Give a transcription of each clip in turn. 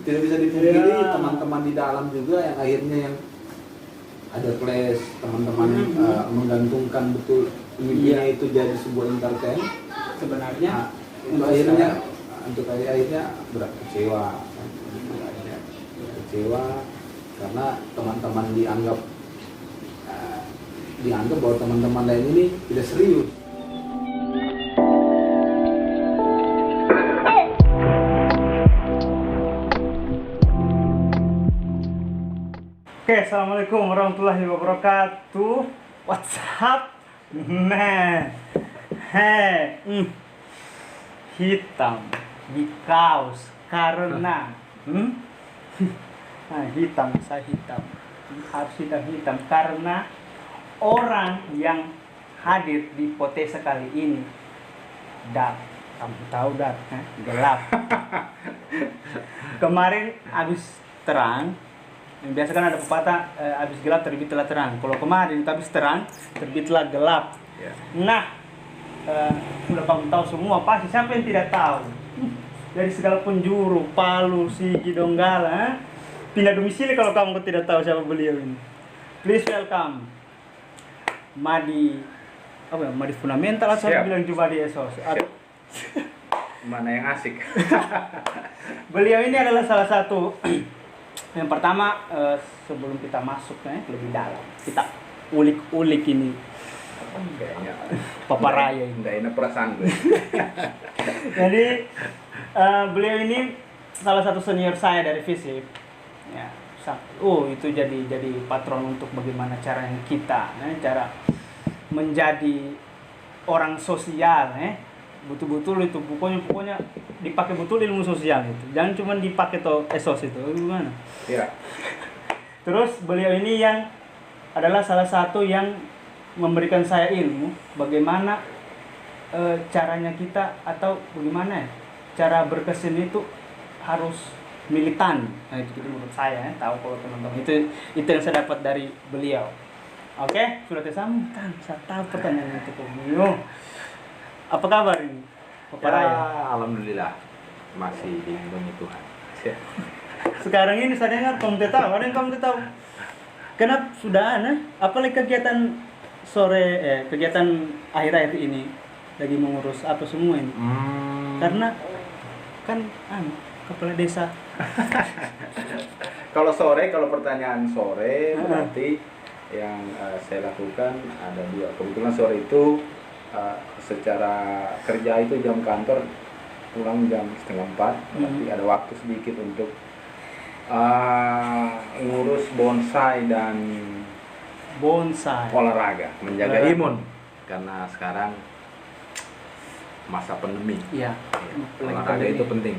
tidak bisa dipungkiri teman-teman di dalam juga yang akhirnya yang ada clash, teman-teman menggantungkan betul intinya itu jadi sebuah entertain sebenarnya itu akhirnya berat kecewa karena teman-teman dianggap bahwa teman-teman lain ini tidak serius. Oke, assalamualaikum warahmatullahi wabarakatuh. What's up, man? Hitam di kaos karena hitam, saya hitam. Harus hitam karena orang yang hadir di Potesa kali ini dark. Kamu tahu dark, gelap. Kemarin habis terang. Biasa kan ada pepatah habis gelap terbitlah terang. Kalau kemarin habis terang terbitlah gelap. Yeah. Nah, sudah kamu tahu semua pasti. Siapa yang tidak tahu? Dari segala penjuru, Palu, Sigi, Donggala, pindah domisili kalau kamu tidak tahu siapa beliau ini. Please welcome Madi Fundamental atau bilang coba di Esos. Mana yang asik? Beliau ini adalah salah satu. Yang pertama, sebelum kita masuk lebih dalam, kita ulik-ulik ini. Kayaknya Paparaya ini. Nggak enak perasaan gue. Jadi beliau ini salah satu senior saya dari FISIP. Ya, itu jadi patron untuk bagaimana caranya kita, cara menjadi orang sosial, betul-betul itu pokoknya dipakai betul ilmu sosial itu, jangan cuma dipakai esos itu gimana ya. Terus beliau ini yang adalah salah satu yang memberikan saya ilmu bagaimana caranya kita atau bagaimana cara berkesenian itu harus militan. Nah, itu menurut saya tahu kalau teman-teman itu yang saya dapat dari beliau. Oke, sudah tersambung kan, saya tahu pertanyaan itu beliau. Apa kabar ini? Ya, alhamdulillah masih dilindungi Tuhan. Sekarang ini saya dengar kamu tahu, ada yang kamu tahu. Kenapa sudah apalagi kegiatan kegiatan akhir-akhir ini lagi mengurus apa semua ini? Karena kan kepala desa. Kalau pertanyaan sore berarti yang saya lakukan ada dua. Kebetulan sore itu secara kerja itu jam kantor pulang jam 3:30, tapi ada waktu sedikit untuk ngurus bonsai dan olahraga, menjaga imun karena sekarang masa pandemi. Iya. Olahraga itu penting.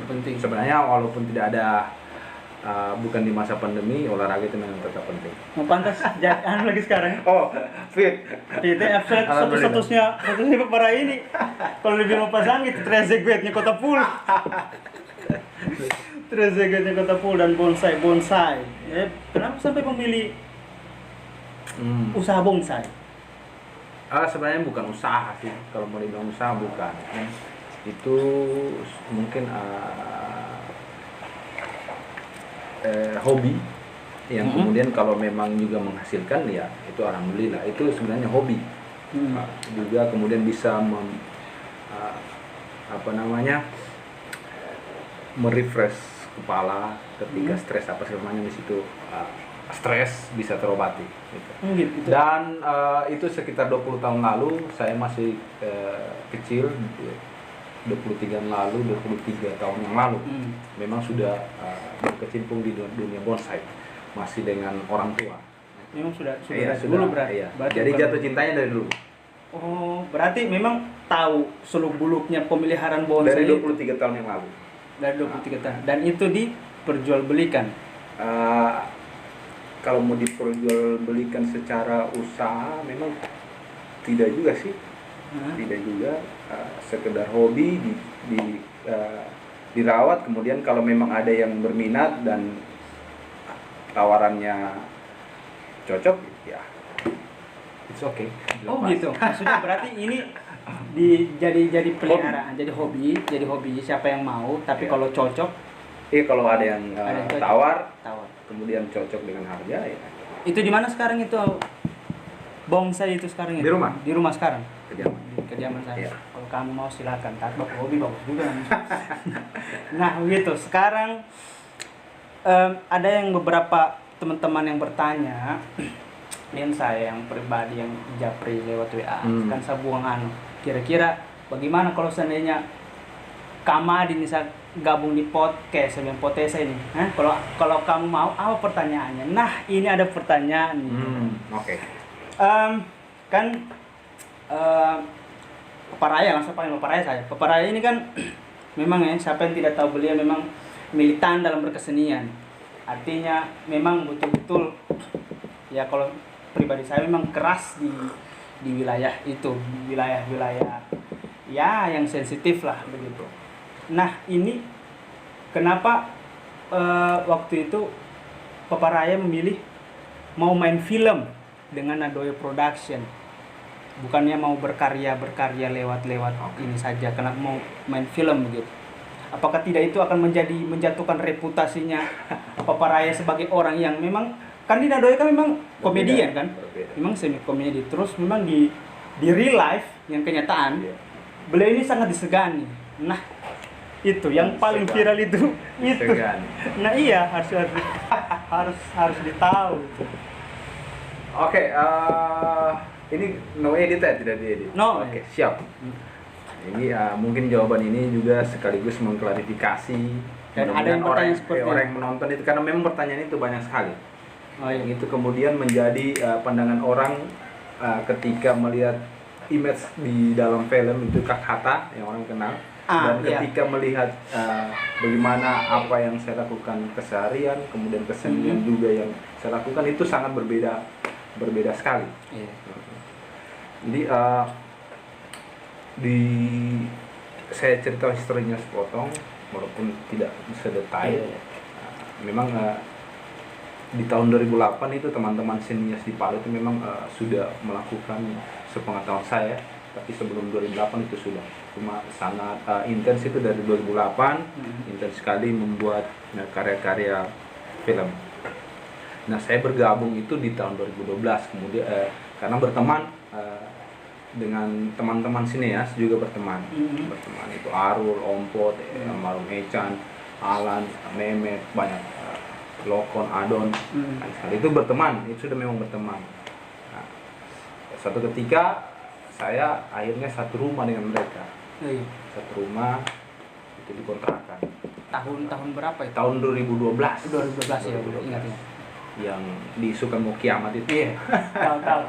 Penting. Sebenarnya walaupun tidak ada bukan di masa pandemi, olahraga itu memang tetap penting. Mau pantas lagi sekarang. Oh, fit. Itu satu-satunya para ini. Kalau lebih mau pasang itu Trezeguetnya Kota Pool. Trezeguetnya Kota Pool dan bonsai. Kenapa sampai memilih usaha bonsai? Sebenarnya bukan usaha sih. Kalau mau dibilang usaha bukan. Itu mungkin hobi yang kemudian kalau memang juga menghasilkan ya itu alhamdulillah, itu sebenarnya hobi. Juga kemudian bisa merefresh kepala ketika stres apa semuanya di situ, stres bisa terobati gitu. Gitu. Dan itu sekitar 20 tahun lalu saya masih kecil, 23 tahun yang lalu memang sudah berkecimpung di dunia bonsai, masih dengan orang tua. Memang sudah dulu berarti. Iya. Jadi jatuh cintanya dari dulu. Oh, berarti memang tahu seluk-beluknya pemeliharaan bonsai dari 23 tahun yang lalu. Dari 23 tahun. Dan itu diperjualbelikan. Kalau mau diperjualbelikan secara usaha memang tidak juga sih. Tidak juga, sekedar hobi dirawat, kemudian kalau memang ada yang berminat dan tawarannya cocok ya it's okay. Oh gitu. Maksudnya berarti ini jadi peliharaan, jadi hobi siapa yang mau, tapi kalau cocok Iya, kalau ada yang tawar, kemudian cocok dengan harga ya. Itu di mana sekarang itu bonsai itu sekarang? Di rumah. Di rumah sekarang. Kediaman saya. Iya. Kalau kamu mau silakan. Bapak hobi bagus juga. Nah begitu. Sekarang ada yang beberapa teman-teman yang bertanya, dan saya yang pribadi yang japri lewat WA, kan saya buang kira-kira bagaimana kalau seandainya Kamadi misal gabung di podcast sebelum podcast ini, kalau kamu mau apa pertanyaannya? Nah ini ada pertanyaan. Oke. Kan Peparaya, langsung panggil Peparaya saya. Peparaya ini kan memang siapa yang tidak tahu, beliau memang militan dalam berkesenian. Artinya memang betul-betul ya, kalau pribadi saya memang keras di wilayah itu, wilayah ya yang sensitif lah begitu. Nah ini kenapa waktu itu Peparaya memilih mau main film dengan Nadoyo Production, bukannya mau berkarya lewat ini saja, karena mau main film begitu? Apakah tidak itu akan menjatuhkan reputasinya Peparaya sebagai orang yang memang kan di Nadoyo kan memang komedian kan, memang semi komedi, terus memang di real life yang kenyataan beliau ini sangat disegani. Nah itu yang paling viral itu. Nah iya, harus ditahu. Oke, ini no edit ya, tidak diedit. No. Oke, siap. Ini mungkin jawaban ini juga sekaligus mengklarifikasi dan ada yang orang yang menonton itu, karena memang pertanyaan itu banyak sekali. Yang itu kemudian menjadi pandangan orang ketika melihat image di dalam film itu Kak Hatta yang orang kenal. Dan ketika melihat bagaimana apa yang saya lakukan keseharian, kemudian kesenian juga yang saya lakukan, itu sangat berbeda sekali. Jadi saya cerita historinya sepotong, walaupun tidak sedetail. Memang di tahun 2008 itu teman-teman senias di Palu itu memang sudah melakukan, sepengetahuan saya, tapi sebelum 2008 itu sudah, cuma sangat intens itu dari 2008, intens sekali membuat karya-karya film. Nah saya bergabung itu di tahun 2012 kemudian karena berteman dengan teman-teman sineas juga berteman itu Arul, Ompot, Marum Echan, Alan, Mehmet, banyak, Lokon, Adon, itu berteman, itu sudah memang berteman. Nah, suatu ketika saya akhirnya satu rumah dengan mereka. Satu rumah itu dikontrakan. Tahun berapa itu? Tahun 2012. 2012 ya, ingat. Yang diisukan mau kiamat itu. Iya. Tahu.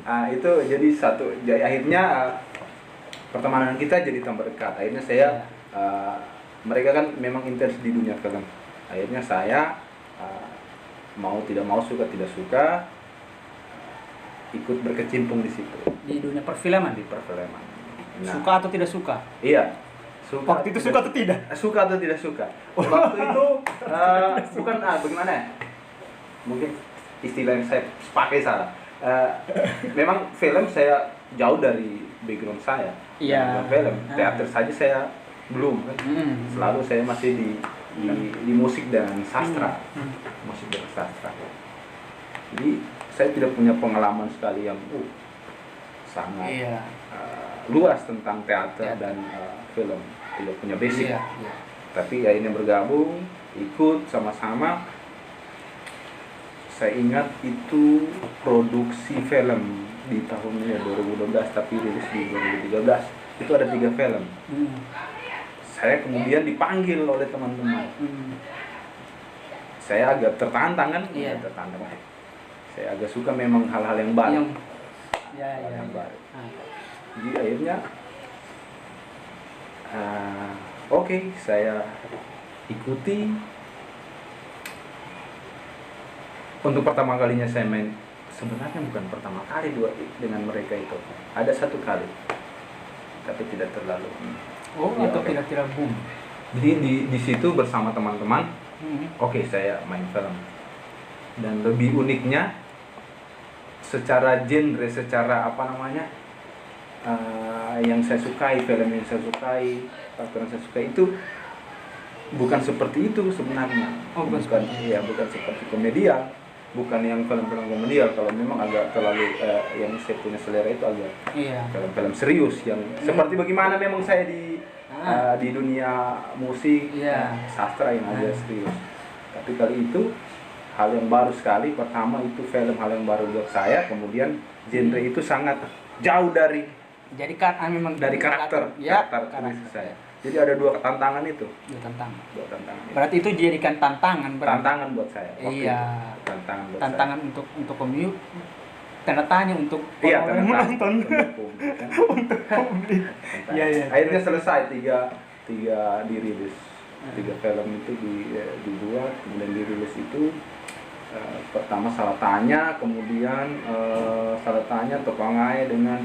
Nah, itu jadi akhirnya pertemanan kita jadi tambah dekat. Akhirnya saya mereka kan memang intens di dunia film. Akhirnya saya mau tidak mau, suka tidak suka, ikut berkecimpung di situ. Di dunia perfilman. Di perfilman. Nah, suka atau tidak suka? Iya. Waktu itu suka atau tidak? Suka atau tidak suka. Waktu itu bukan bagaimana ya? Mungkin istilah yang saya pakai salah. Memang film saya jauh dari background saya. Iya. Film, teater saja saya belum kan. Selalu saya masih di musik dan sastra. Musik dan sastra. Jadi saya tidak punya pengalaman sekali yang sangat luas tentang teater dan film, tidak punya basic. Tapi akhirnya bergabung, ikut sama-sama. Saya ingat itu produksi film di tahun 2012 tapi rilis di 2013. Itu ada 3 film. Saya kemudian dipanggil oleh teman-teman. Saya agak tertantang kan? Tertantang. Saya agak suka memang hal-hal yang baru. Yang baru. Jadi akhirnya oke, saya ikuti. Untuk pertama kalinya saya main, sebenarnya bukan pertama kali dengan mereka itu. Ada 1 kali, tapi tidak terlalu. Kira-kira boom. Jadi di situ bersama teman-teman. Oke, saya main film. Dan lebih uniknya, secara genre, secara apa namanya, yang saya sukai, film yang saya sukai, aktor yang saya sukai itu bukan seperti itu sebenarnya. Oh, bukan seperti komedian, bukan yang film-film komedian. Kalau memang agak terlalu yang saya punya selera itu agak film-film serius yang seperti bagaimana memang saya di dunia musik, sastra yang agak serius. Tapi kali itu hal yang baru sekali. Pertama itu film hal yang baru buat saya. Kemudian genre itu sangat jauh dari memang dari karakter saya. Jadi ada dua tantangan itu. Dua tantangan. Berarti itu dijadikan tantangan. Tantangan buat saya. Iya. Tantangan saya. untuk pemilu. Tanda tanya untuk orang menonton. Untuk publik. Iya. Akhirnya selesai tiga dirilis. 3 film itu dibuat, kemudian dirilis itu pertama Salah Tanya, kemudian Salah Tanya Topangai dengan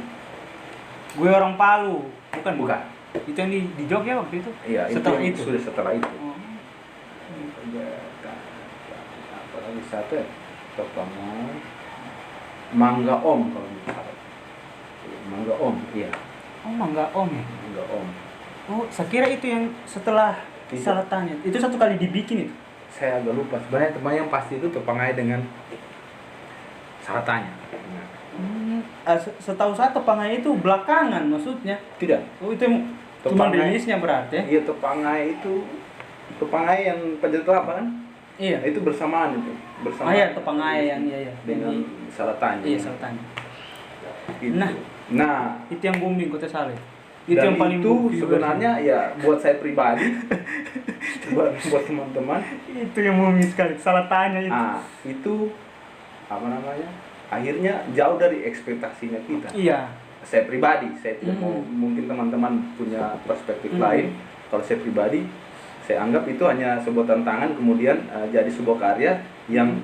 Gue Orang Palu. Bukan. Itu yang di Jogja waktu itu? Iya, setelah itu. Sudah setelah itu. Apa lagi satu ya? Topangai, Mangga Om kalau misalnya. Mangga Om, iya. Oh, Mangga Om ya? Mangga Om. Oh, saya kira itu yang setelah Salah Tanya. Itu satu kali dibikin itu? Saya agak lupa. Sebenarnya teman yang pasti itu Topangai dengan Salah Tanya. Setahu saya Topangai itu belakangan maksudnya. Tidak. Oh, itu cuma rilisnya berarti ya? Iya, Topangai yang Panjat Kelapa kan? Iya. Itu bersamaan itu. Iya, Topangai yang dengan Salah Tanya. Iya, Salah Tanya. Gitu. Nah, itu yang booming Kota Saleh. Itu yang paling sebenarnya ya buat saya pribadi, buat teman-teman itu yang booming sekali. Salah Tanya itu. Itu apa namanya? Akhirnya jauh dari ekspektasinya kita. Iya. Saya pribadi, saya tidak mau, mungkin teman-teman punya perspektif lain. Kalau saya pribadi, saya anggap itu hanya sebuah tantangan, kemudian jadi sebuah karya yang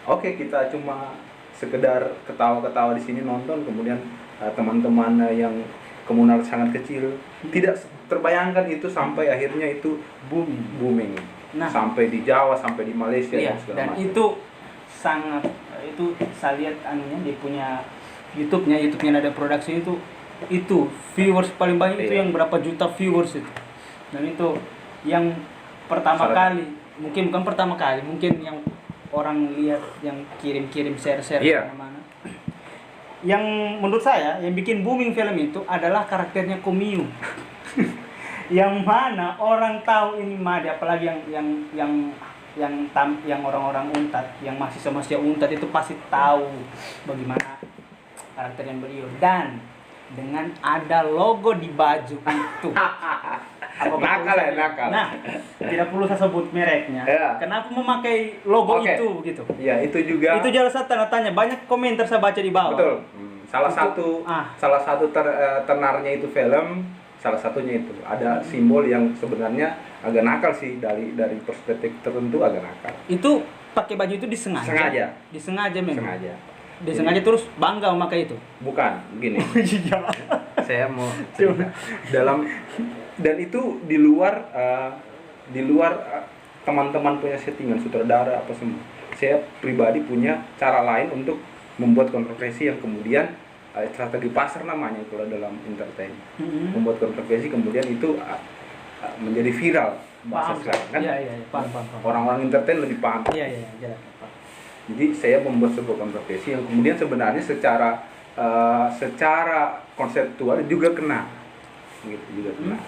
oke, kita cuma sekedar ketawa-ketawa di sini nonton, kemudian teman-teman yang komunal sangat kecil tidak terbayangkan itu sampai akhirnya itu booming. Sampai di Jawa, sampai di Malaysia dan segala macam. Itu saya lihat dia punya YouTube-nya ada produksi itu viewers paling banyak itu yang berapa juta viewers itu. Dan itu yang pertama kali, mungkin bukan pertama kali, mungkin yang orang lihat yang kirim share kemana-mana. Yang menurut saya yang bikin booming film itu adalah karakternya Komiu. Yang mana orang tahu ini Made, apalagi yang orang-orang Untat, yang mahasiswa Untat itu pasti tahu bagaimana karakternya beliau, dan dengan ada logo di baju itu. Nakal. Nah, tidak perlu saya sebut mereknya. Kenapa memakai logo itu gitu? Ya, itu juga. Itu jelas tanda tanya. Banyak komentar saya baca di bawah. Betul. Salah satu tenarnya itu film, salah satunya itu ada simbol yang sebenarnya agak nakal sih, dari perspektif tertentu agak nakal. Itu pakai baju itu disengaja. Disengaja memang. Disengaja terus bangga memakai itu. Bukan, begini. Saya mau cerita. Dan itu di luar teman-teman punya settingan sutradara apa semua. Saya pribadi punya cara lain untuk membuat kontroversi yang kemudian strategi pasar namanya kalau dalam entertain. Membuat kontroversi kemudian itu menjadi viral bahasa sekarang kan. Iya, paham. Orang-orang entertain lebih paham. Iya, jelas. Jadi saya membuat sebuah kontroversi yang kemudian sebenarnya secara konseptual juga kena. Gitu, juga kena.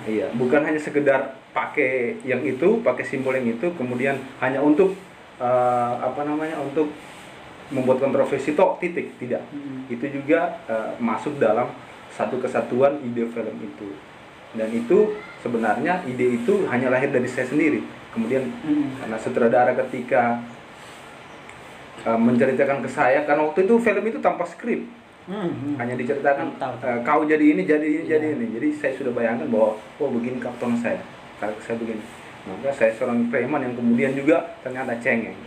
Iya, bukan hanya sekedar pakai yang itu, pakai simbol yang itu kemudian hanya untuk untuk membuat kontroversi titik, tidak. Itu juga masuk dalam satu kesatuan ide film itu. Dan itu sebenarnya ide itu hanya lahir dari saya sendiri. Kemudian karena sutradara ketika menceritakan ke saya, karena waktu itu film itu tanpa skrip. Hanya diceritakan kau jadi ini, jadi ini. Jadi saya sudah bayangkan bahwa begini karakter saya begini. Maka saya seorang preman yang kemudian juga ternyata cengeng.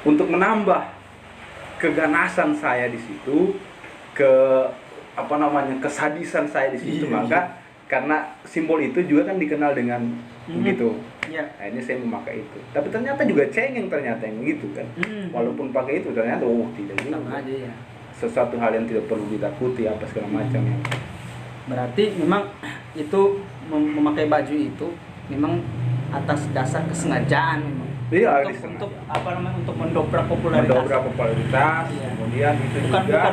Untuk menambah keganasan saya di situ, kesadisan saya di situ, maka karena simbol itu juga kan dikenal dengan begitu. Akhirnya saya memakai itu. Tapi ternyata juga cengeng yang gitu kan. Walaupun pakai itu ternyata tidak juga. Sesuatu hal yang tidak perlu ditakuti apa segala macam. Berarti memang itu memakai baju itu memang atas dasar kesengajaan memang. Iya, untuk apa namanya, untuk mendobrak popularitas. Iya. Kemudian itu bukan juga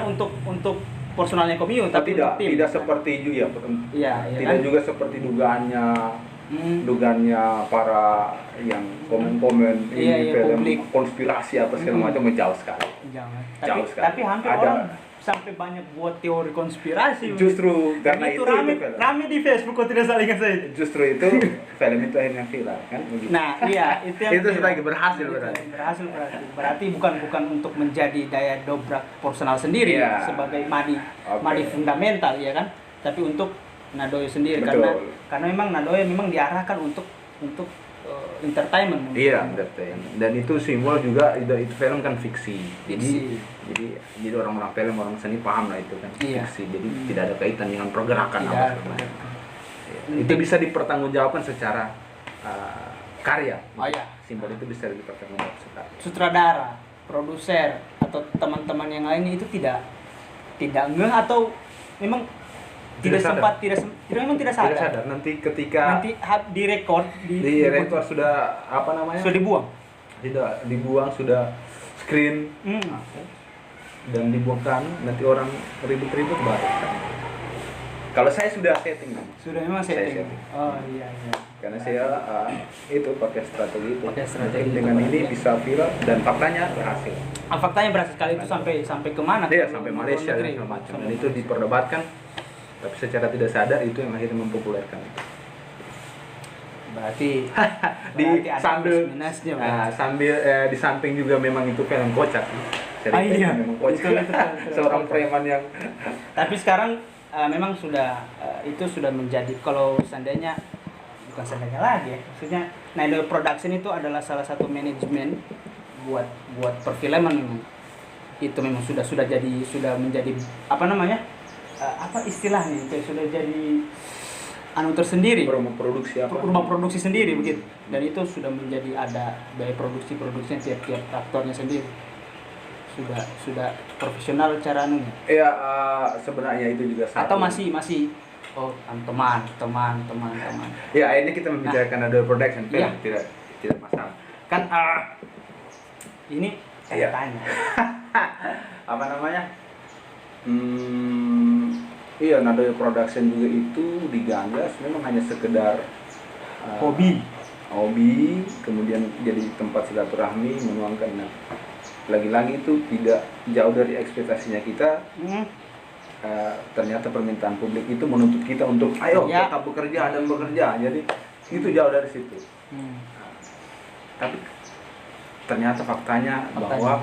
untuk personalnya Komio, tapi tidak tim. tidak seperti itu ya. Iya, tidak kan? juga seperti dugaannya para yang komen-komen ini film publik. Konspirasi apa segala macam jauh sekali. Jauh sekali. Tapi hampir orang sampai banyak buat teori konspirasi. Justru karena itu rame di Facebook kok tidak salah ingat saya. Justru itu film itu akhirnya viral kan. Begitu. Nah, iya, itu yang itu lagi berhasil berarti. Berarti bukan untuk menjadi daya dobrak personal sendiri sebagai madi fundamental ya kan, tapi untuk Nadoyo sendiri. Betul. karena memang Nadoyo memang diarahkan untuk entertainment. Iya, entertainment. Dan itu simbol juga itu film kan fiksi. Jadi orang-orang film, orang seni paham lah itu kan fiksi. Jadi tidak ada kaitan dengan pergerakan apa segala. Itu bisa dipertanggungjawabkan secara karya. Oh iya. Simbol itu bisa dipertanggungjawabkan secara sutradara, produser atau teman-teman yang lainnya itu tidak ngeh atau memang tidak sadar. Nanti ketika direkod sudah apa namanya? Sudah dibuang. Tidak dibuang, sudah screen dan dibuangkan, nanti orang ribut-ribut baru. Kalau saya sudah setting. Sudah memang setting. Oh iya. Karena saya itu pakai strategi itu. Dengan ini bisa viral dan faktanya berhasil. Faktanya berhasil sekali itu sampai kemana? Iya, sampai Malaysia dan segala macam. Dan itu diperdebatkan. Tapi secara tidak sadar itu yang akhirnya mempopulerkan itu. Berarti sambil di samping juga memang itu film kocak. Iya. Memang kocak. Seorang preman yang. Tapi sekarang memang itu sudah menjadi, kalau seandainya bukan seandainya lagi ya, maksudnya Nadoyo Production itu adalah salah satu manajemen buat perfilman memang. Itu memang sudah menjadi apa namanya? Apa istilahnya itu sudah jadi tersendiri, rumah produksi sendiri begitu, dan itu sudah menjadi ada biaya produksinya tiap aktornya sendiri, sudah profesional cara anunya. Iya, sebenarnya itu juga atau masih teman. Ya, akhirnya kita membicarakan Nadoyo Production film tidak masalah kan. Ini saya tanya apa namanya? Iya, Nadoyo Production juga itu digagas memang hanya sekedar hobi, kemudian jadi tempat silaturahmi, menuangkan. Lagi-lagi itu tidak jauh dari ekspektasinya kita. Ternyata permintaan publik itu menuntut kita untuk ayo tetap bekerja. Jadi itu jauh dari situ. Tapi ternyata faktanya bahwa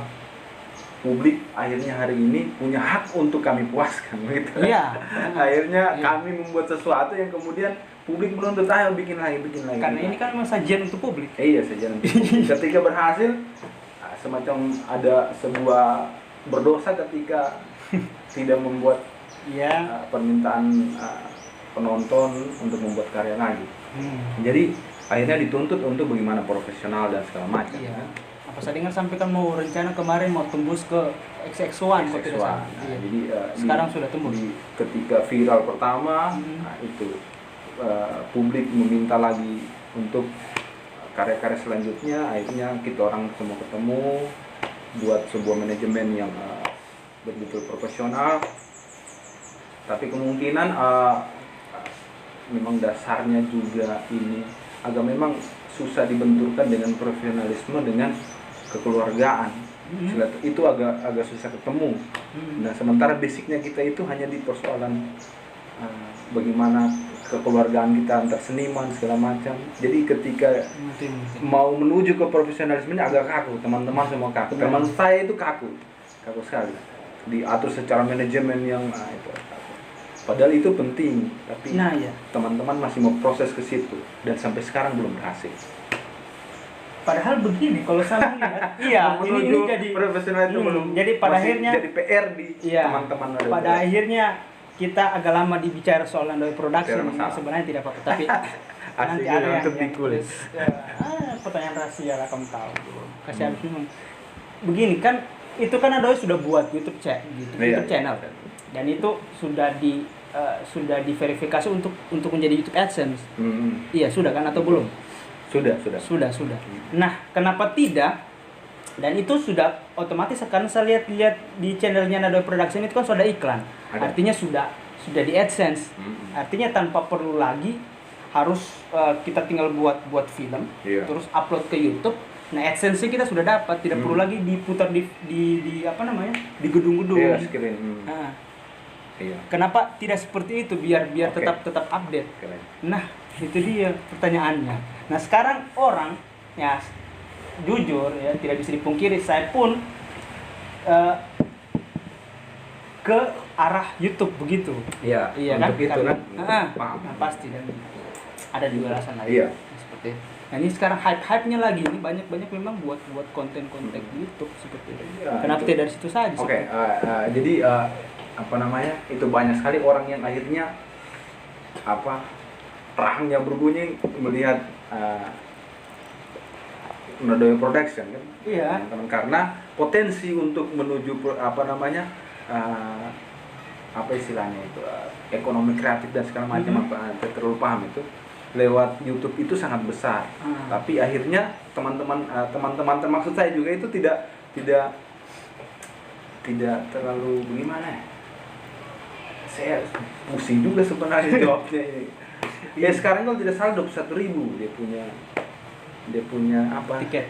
publik akhirnya hari ini punya hak untuk kami puaskan gitu. Iya. Akhirnya kami membuat sesuatu yang kemudian publik menuntut ayo bikin lagi. Karena ini kan memang sajian untuk publik. Iya, sajian untuk publik. Ketika berhasil, semacam ada sebuah berdosa ketika tidak membuat permintaan penonton untuk membuat karya lagi. Jadi akhirnya dituntut untuk bagaimana profesional dan segala macam. Iya. Apa Sadingan sampaikan mau rencana kemarin mau tembus ke XX1 kok tidak salah. Jadi sekarang sudah tembus. Ketika viral pertama, itu publik meminta lagi untuk karya-karya selanjutnya. Akhirnya kita orang semua ketemu buat sebuah manajemen yang betul-betul profesional. Tapi kemungkinan memang dasarnya juga ini agak memang susah dibenturkan dengan profesionalisme dengan kekeluargaan. Itu agak susah ketemu. Nah, sementara basicnya kita itu hanya di persoalan bagaimana kekeluargaan kita antar seniman segala macam. Jadi ketika mau menuju ke profesionalismenya agak kaku, teman-teman semua kaku. Teman saya itu kaku sekali. Diatur secara manajemen yang itu kaku. Padahal itu penting, tapi teman-teman masih mau proses ke situ dan sampai sekarang belum berhasil. Padahal begini, kalau saya lihat, ini jadi profesional itu belum. Jadi pada akhirnya jadi PR di teman-teman. Pada akhirnya kita agak lama dibicara soal Nadoyo Production, sebenarnya tidak apa-apa, tapi nanti ada yang ditulis. Pertanyaan rahasia lah, kamu tahu. Kasih habis memang. Begini kan, itu kan Nadoyo sudah buat YouTube channel, dan itu sudah sudah diverifikasi untuk menjadi YouTube AdSense. Iya, sudah kan atau belum? Sudah. Nah, kenapa tidak? Dan itu sudah otomatis karena saya lihat di channelnya Nadoy Production itu kan sudah iklan. Artinya sudah di AdSense. Artinya tanpa perlu lagi harus kita tinggal buat film, terus upload ke YouTube. Nah, AdSense kita sudah dapat, tidak perlu lagi diputar di apa namanya? Di gedung-gedung. Iya, screen. Nah, iya. kenapa tidak seperti itu biar tetap update? Keren. Nah, itu dia pertanyaannya. Nah, sekarang orang ya jujur ya tidak bisa dipungkiri, saya pun ke arah YouTube begitu. Iya, kan? untuk itu kan. Paham. Nah, pasti dan ada juga alasan lain. Iya. Seperti itu. Nah, ini sekarang hype-nya lagi, ini banyak memang buat konten-konten di YouTube seperti itu. Ya, kenapa tidak dari situ saja? Oke, jadi apa namanya? Itu banyak sekali orang yang akhirnya rahangnya berbunyi melihat Nadoy Production kan? Iya. Karena potensi untuk menuju apa istilahnya itu ekonomi kreatif dan segala macam saya terlalu paham itu lewat YouTube itu sangat besar. Tapi akhirnya teman-teman termaksud saya juga itu tidak terlalu bagaimana ya? Saya pusing juga sebenarnya jawabnya ini. Ya sekarang kalau tidak salah 21.000 dia punya apa? Tiket.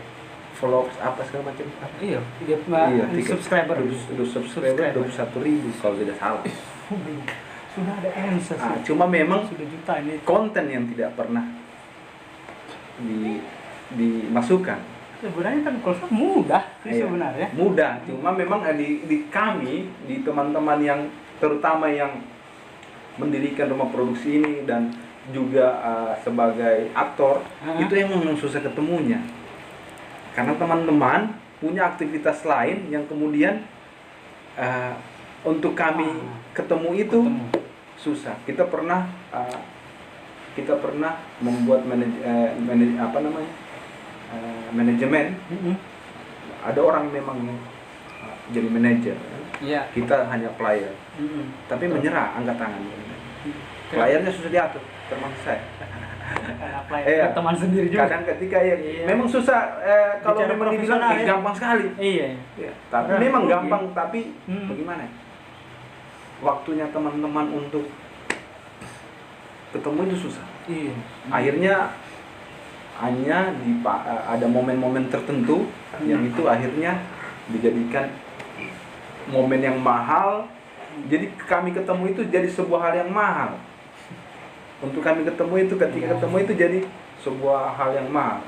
Followers apa segala macam. Iya, subscriber 21.000 kalau tidak salah. Sudah ada AdSense. Cuma memang sudah juta ini konten yang tidak pernah dimasukkan. Sebenarnya kan kalau mudah sih sebenarnya. Mudah, cuma memang di kami, di teman-teman yang terutama yang mendirikan rumah produksi ini dan juga sebagai aktor, itu yang memang susah ketemunya. Karena teman-teman punya aktivitas lain yang kemudian untuk kami ketemu itu susah. Kita pernah membuat manajemen. Ada orang memang jadi manajer. Kita hanya player. Tapi menyerah, angkat tangan. Playernya susah diatur, termasuk saya. Teman sendiri juga. Kadang ketika memang susah kalau memang dibilang gampang sekali. Iya. Tapi memang gampang, tapi bagaimana? Waktunya teman-teman untuk ketemu itu susah. Iya. Akhirnya hanya ada momen-momen tertentu yang itu akhirnya dijadikan momen yang mahal. Jadi kami ketemu itu jadi sebuah hal yang mahal. Untuk kami ketemu itu ketika ketemu itu jadi sebuah hal yang mahal.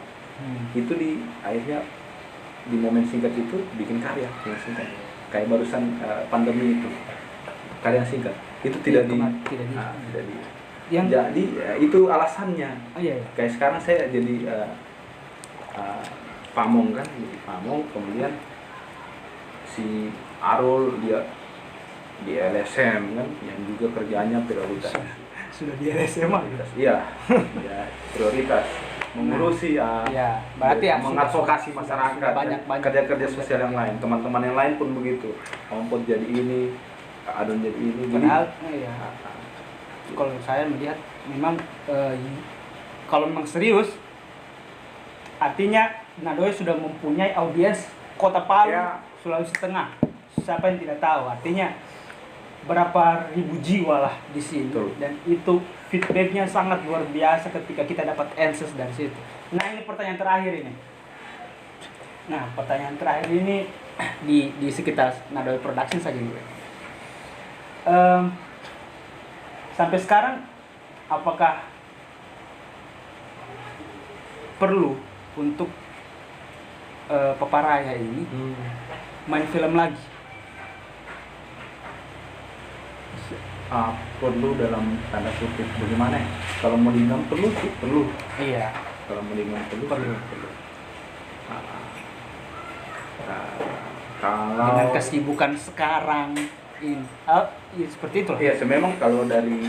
Itu akhirnya di momen singkat itu bikin karya yang singkat. Kayak barusan pandemi itu. Karya singkat. Itu tidak di. Jadi itu alasannya. Kayak sekarang saya jadi pamong kan, jadi pamong, kemudian si Arul dia di LSM kan, yang juga kerjanya prioritas. Sudah di LSM Iya, prioritas mengurusi berarti mengadvokasi masyarakat, kerja-kerja sosial yang lain. Teman-teman yang lain pun begitu. Ompot jadi ini, Adon jadi ini. Kalau saya melihat memang kalau memang serius, artinya Nadoy sudah mempunyai audiens Kota Palu, Sulawesi Tengah. Siapa yang tidak tahu? Artinya berapa ribu jiwa lah di sini. Betul. Dan itu feedbacknya sangat luar biasa ketika kita dapat AdSense dari situ. Nah, ini pertanyaan terakhir ini. Nah, pertanyaan terakhir ini di sekitar Nadoy Production saja gue. Sampai sekarang apakah perlu untuk Paparaya ini main film lagi? Perlu dalam tanda kutip bagaimana ya? Kalau mau dibilang perlu sih perlu. Iya. Kalau mau dibilang perlu. Kalau dengan kesibukan sekarang ini, seperti itu. Iya, memang kalau dari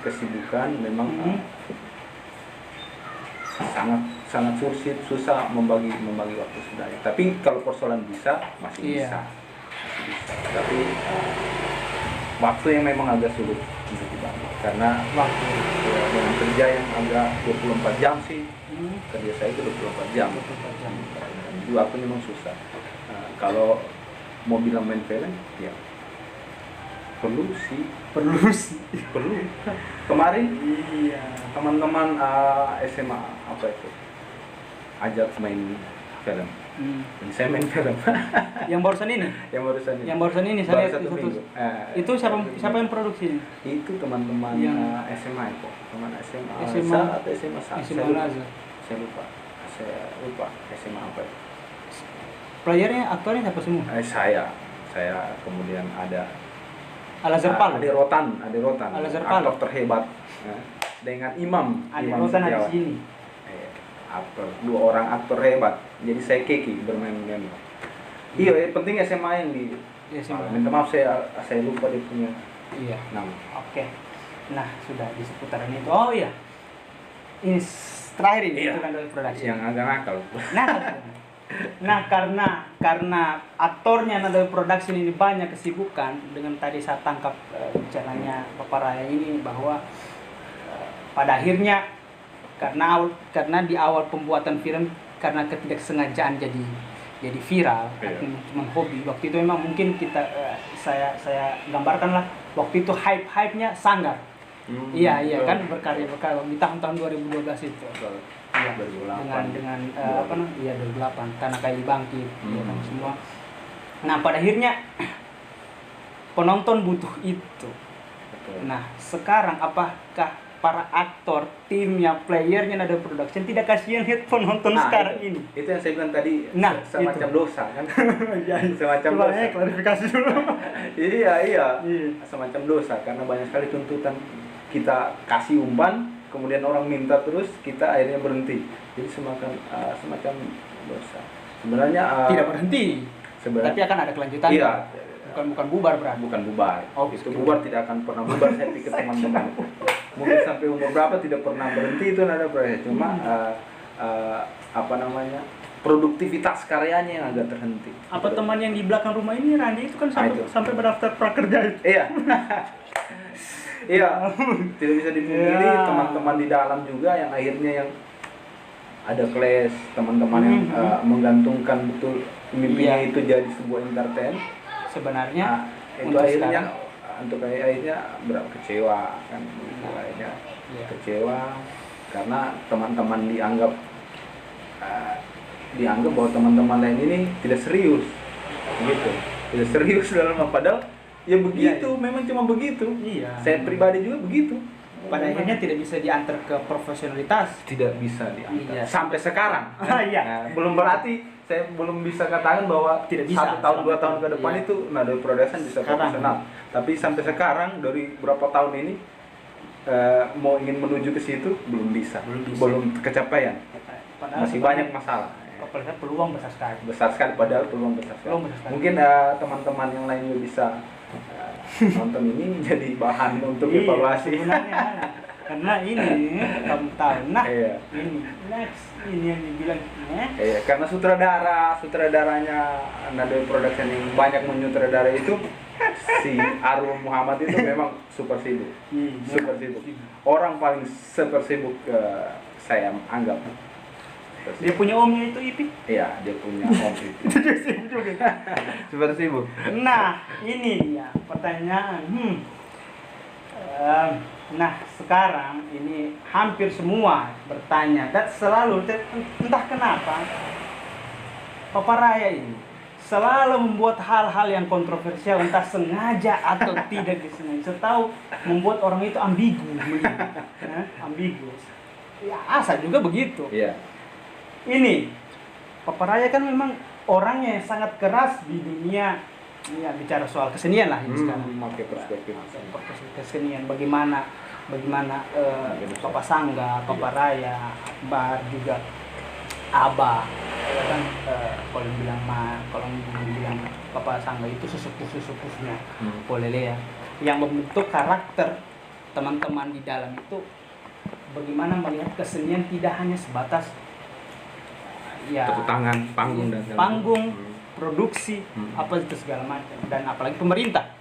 kesibukan memang sangat susah membagi waktu sebenarnya. Tapi kalau persoalan masih bisa. Tapi waktu yang memang agak sulit untuk dibangun karena Waktu. ya, dengan kerja yang agak 24 jam sih, kerja saya itu 24 jam. 24 jam. Jadi waktu memang susah. Kalau mau bilang main film, ya perlu sih. Perlu. Kemarin Iya. teman-teman SMA apa itu ajak main film. Dan saya main film. Yang barusan ini? Yang barusan ini. Yang barusan ini saya Baru lihat satu itu. minggu. Itu siapa yang produksi ini? Itu teman-teman Yang SMA itu. Teman SMA. SMA atau SMA satu. SMA Al-Azhar. Saya lupa SMA apa itu. Playernya, aktornya siapa semua? Saya kemudian ada Al-Azhar Pal. Ade Rotan, Al-Azhar Pal. aktor terhebat. Ya. Dengan Imam Rotan ada di Setiawan. sini. Aktor, 2 orang aktor hebat. Jadi saya keki bermain game. Iya, yang penting SMA yang di. Iya, SMA. Minta maaf saya lupa dia punya Iya. nama. Oke. Nah, sudah di seputaran itu. Oh iya. Ini terakhir ini Iya. itu kan dari production. Yang agak nakal. Nah, karena aktornya Nadawi Production ini banyak kesibukan dengan tadi saya tangkap bicaranya Bapak Raya ini bahwa pada akhirnya karena di awal pembuatan film karena ketidaksengajaan jadi viral, artinya cuma hobi. Waktu itu memang mungkin kita saya gambarkanlah waktu itu hype-nya Sanggar. Iya kan berkarya di tahun-tahun 2012 itu. Iya, 2008. dengan apa namanya? Iya 2008 karena Kaili Bangkit ya kan semua. Nah, pada akhirnya penonton butuh itu. Betul. Nah, sekarang apakah para aktor, timnya, playernya Nada Production tidak kasihan lihat penonton sekarang ini? Itu yang saya bilang tadi, Nah, semacam itu. dosa kan. Semacam Coba dosa. klarifikasi dulu. Iya. Semacam dosa karena banyak sekali tuntutan kita kasih umpan, kemudian orang minta terus, kita akhirnya berhenti. Jadi semacam dosa. Sebenarnya Tidak berhenti. Tapi akan ada kelanjutan. Iya. Bukan bubar berarti. Bukan bubar. Oh, itu bubar tidak akan pernah bubar, saya pikir teman-teman. Mungkin sampai umur berapa tidak pernah berhenti itu Nada Production. Cuma apa namanya? Produktivitas karyanya yang agak terhenti. Apa teman yang di belakang rumah ini Randi itu kan itu. sampai berdaftar prakerja itu. Iya. Iya. Tidak bisa dipungkiri teman-teman di dalam juga yang akhirnya yang ada clash, teman-teman yang menggantungkan betul mimpinya itu jadi sebuah entertain. Sebenarnya Itu akhirnya berapa kecewa kan, akhirnya kecewa karena teman-teman dianggap bahwa teman-teman lain ini tidak serius dalam padahal ya begitu, memang cuma begitu. Iya. Saya pribadi juga begitu. Pada akhirnya tidak bisa diantar ke profesionalitas. Tidak bisa diantar. Iya. Sampai sekarang. Iya. Nah, belum berarti saya belum bisa katakan bahwa Tidak bisa. 1 tahun 2 tahun ke depan Iya. itu Nada Production bisa profesional. Tapi sampai sekarang dari berapa tahun ini mau ingin menuju ke situ belum bisa. Belum kecapaian. Padahal Masih banyak masalah. Padahal peluang besar sekali. Besar sekali padahal peluang besar sekali. Mungkin teman-teman yang lain juga bisa nonton ini jadi bahan untuk evaluasi. Sebenarnya karena ini kamu tahu. Nah, Iya. ini yang dibilang Karena sutradaranya Nada Production yang banyak menyutradara itu si Arul Muhammad itu memang super sibuk. Super sibuk. Orang paling super sibuk saya anggap. Dia punya omnya itu Ipi. Iya, dia punya om itu. Dia sibuk juga. Super sibuk. Nah, ini ya pertanyaan. Nah, sekarang ini hampir semua bertanya dan selalu entah kenapa Papa Raya ini selalu membuat hal-hal yang kontroversial, entah sengaja atau tidak disengaja. Setahu membuat orang itu ambigu, ambigu. Ya, asal juga begitu. Iya. Ini Papa Raya kan memang orangnya yang sangat keras di dunia. Ya, bicara soal kesenian lah ini sekarang. Memakai perspektif Kesenian bagaimana Papa Sangga, Papa Raya, Akbar juga Abah. Ya kan kalau bilang Papa Sangga itu sesepuh-sesepuhnya. Polele ya. Yang membentuk karakter teman-teman di dalam itu bagaimana melihat kesenian tidak hanya sebatas ya tepuk tangan, panggung dan panggung, produksi, apa itu segala macam, dan apalagi pemerintah.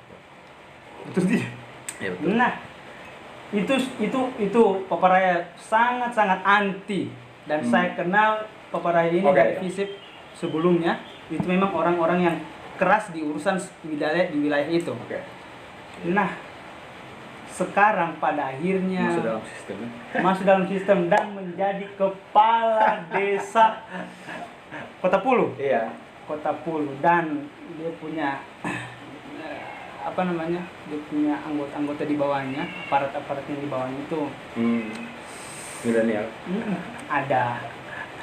Betul tidak? Ya, betul. Nah, itu paparaya sangat anti, dan saya kenal paparaya ini dari FISIP sebelumnya. Itu memang orang-orang yang keras di urusan di wilayah itu. Nah, sekarang pada akhirnya masuk dalam sistem dan menjadi kepala desa Kota Pulu. Iya. Kota Pulu, dan dia punya dia punya anggota di bawahnya, aparat yang di bawahnya itu milenial. Ada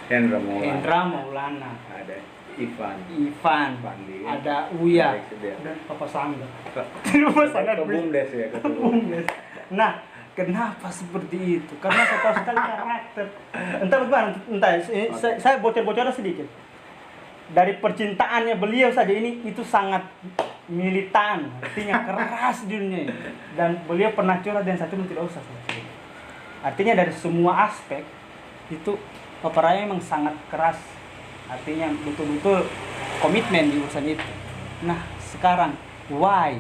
Hendra Maulana, ada Ivan, Pandi, ada Uya, dan Papa Sangga. Bumdes ya, Bumdes. Nah, kenapa seperti itu? Karena saya tahu sekali karakter. Entah bagaimana, saya bocor-bocoran sedikit. Dari percintaannya beliau saja itu sangat militan, artinya keras di dunia ini. Dan beliau pernah curhat dan satu tidak usah. Artinya dari semua aspek itu paparaya memang sangat keras. Artinya betul-betul komitmen di urusan itu. Nah, sekarang why?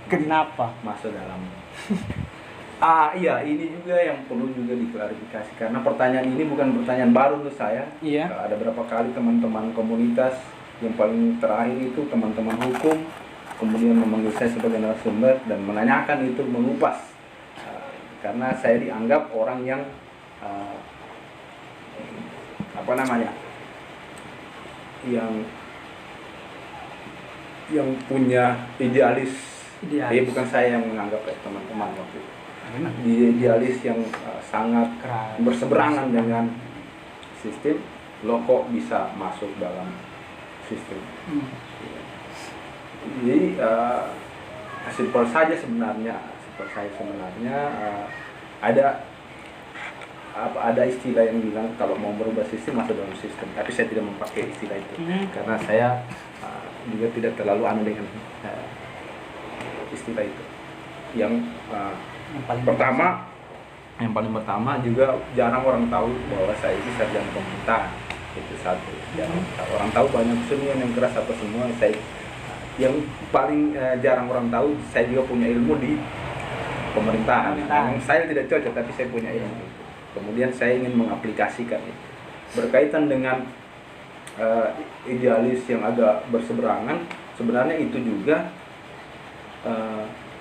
Kenapa? Masuk dalam. Iya, ini juga yang perlu juga diklarifikasi, karena pertanyaan ini bukan pertanyaan baru untuk saya. Iya. Ada berapa kali teman-teman komunitas, yang paling terakhir itu teman-teman hukum, kemudian memanggil saya sebagai narasumber dan menanyakan itu, mengupas. Karena saya dianggap orang yang yang punya idealis. Jadi bukan saya yang menganggap teman-teman waktu itu. Idealis yang sangat berseberangan dengan sistem. Lo kok bisa masuk dalam sistem? Jadi simpel saja sebenarnya. Ada istilah yang bilang kalau mau merubah sistem masuk dalam sistem. Tapi saya tidak memakai istilah itu karena saya juga tidak terlalu aneh dengan istilah itu. Yang paling pertama juga jarang orang tahu bahwa saya ini sarjana pemerintahan. Itu satu. Orang tahu banyak senior yang keras apa semua. Yang paling jarang orang tahu, saya juga punya ilmu di pemerintahan. Saya tidak cocok, tapi saya punya ilmu. Kemudian saya ingin mengaplikasikan itu. Berkaitan dengan idealis yang agak berseberangan, sebenarnya itu juga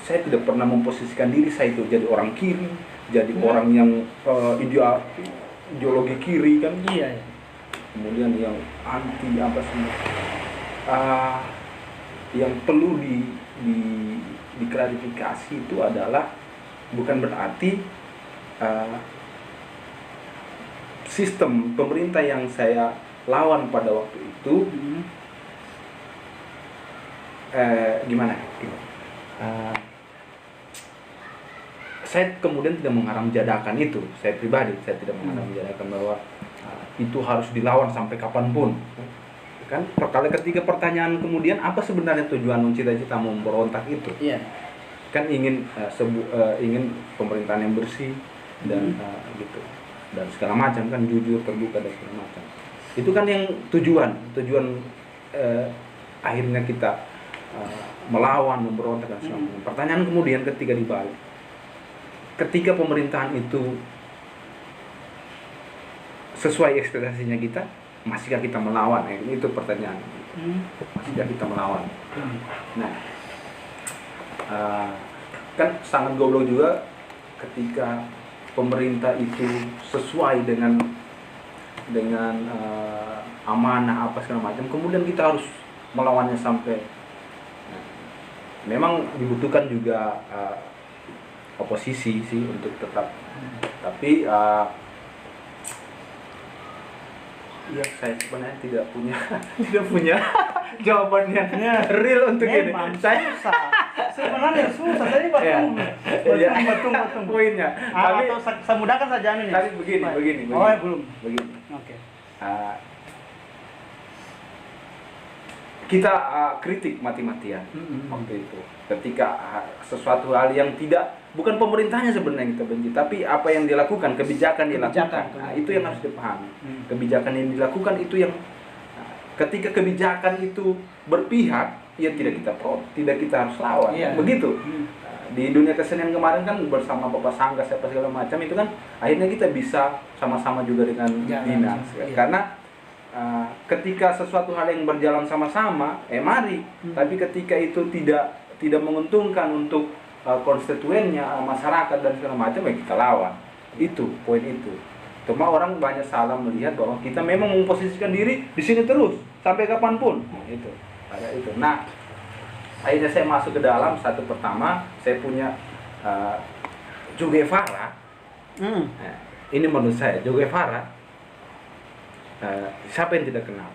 saya tidak pernah memposisikan diri saya itu jadi orang kiri, jadi orang yang ideologi kiri kan. Iya. Kemudian yang anti apa semua. Yang perlu diklarifikasi itu adalah bukan berarti sistem pemerintah yang saya lawan pada waktu itu gimana? Saya kemudian tidak mengharamjadakan itu. Saya pribadi saya tidak mengharamjadakan bahwa itu harus dilawan sampai kapanpun. Kan ketika pertanyaan kemudian apa sebenarnya tujuan cita-cita memberontak itu? Iya. Kan ingin pemerintahan yang bersih dan gitu, dan segala macam kan, jujur, terbuka dan segala macam. Itu kan yang tujuan akhirnya kita melawan, memberontak dan segala macam. Pertanyaan kemudian ketika dibalik, ketika pemerintahan itu sesuai ekspektasinya kita, masihkah kita melawan? Itu pertanyaan. Masihkah kita melawan? Nah, kan sangat goblok juga ketika pemerintah itu sesuai dengan amanah apa segala macam, kemudian kita harus melawannya sampai. Memang dibutuhkan juga oposisi sih untuk tetap, tapi ya saya sebenarnya tidak punya jawaban yang real untuk ini. Saya sebenarnya susah. Saya batung poinnya. Tapi saya mudahkan saja ini. Tapi begini. Belum. Begini. Oke. Kita kritik mati-matian waktu itu. Ketika sesuatu hal yang bukan pemerintahnya sebenarnya yang kita benci, tapi apa yang dilakukan, kebijakan dilakukan. Itu yang harus dipahami. Kebijakan yang dilakukan itu yang ketika kebijakan itu berpihak, ya tidak kita harus lawan. Iya. Begitu. Di dunia kesenian kemarin kan bersama Bapak Sangga siapa segala macam itu kan akhirnya kita bisa sama-sama juga dengan dinas. Iya. Karena ketika sesuatu hal yang berjalan sama-sama, mari. Tapi ketika itu tidak menguntungkan untuk konstituennya, masyarakat dan segala macam, ya kita lawan. Itu poin itu. Cuma orang banyak salah melihat bahwa kita memang memposisikan diri di sini terus sampai kapanpun. Itu ada itu. Nah, akhirnya saya masuk ke dalam. Satu pertama saya punya Che Guevara. Nah, ini menurut saya Che Guevara, siapa yang tidak kenal?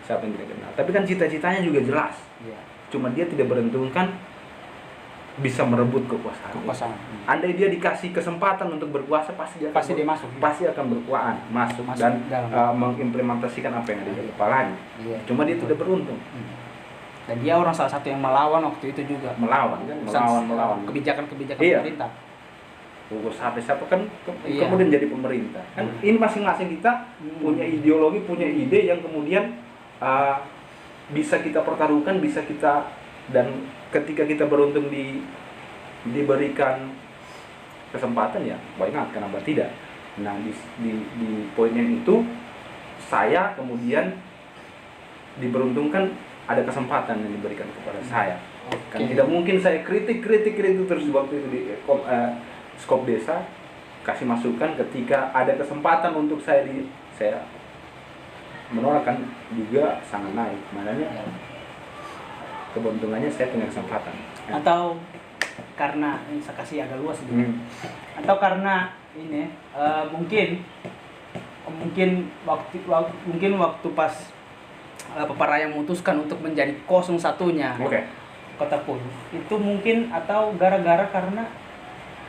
Siapa yang tidak kenal? Tapi kan cita-citanya juga jelas. Cuma dia tidak beruntung bisa merebut kekuasaan. Andai dia dikasih kesempatan untuk berkuasa, pasti dia masuk. Pasti akan masuk dan mengimplementasikan apa yang ada di kepalanya. Cuma dia tidak beruntung. Dan dia orang salah satu yang melawan waktu itu juga. Melawan Kebijakan-kebijakan pemerintah. Hugo Chavez siapa kan kemudian jadi pemerintah. Kan ini masing-masing kita punya ideologi, punya ide yang kemudian bisa kita pertaruhkan, bisa kita, dan ketika kita beruntung diberikan kesempatan, ya why not, kenapa tidak. Nah di poin yang itu saya kemudian diberuntungkan ada kesempatan yang diberikan kepada saya. Kan tidak mungkin saya kritik terus waktu itu di skop desa kasih masukan ketika ada kesempatan untuk saya menolak, kan juga sangat naik. Makanya keberuntungannya saya punya kesempatan. Atau karena ini saya kasih agak luas gitu. Atau karena ini mungkin waktu pas Bapak Raya memutuskan untuk menjadi 01-nya Kota Pun itu mungkin, atau gara-gara karena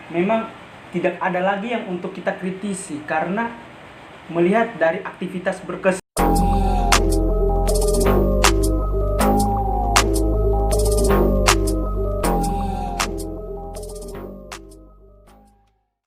memang tidak ada lagi yang untuk kita kritisi karena melihat dari aktivitas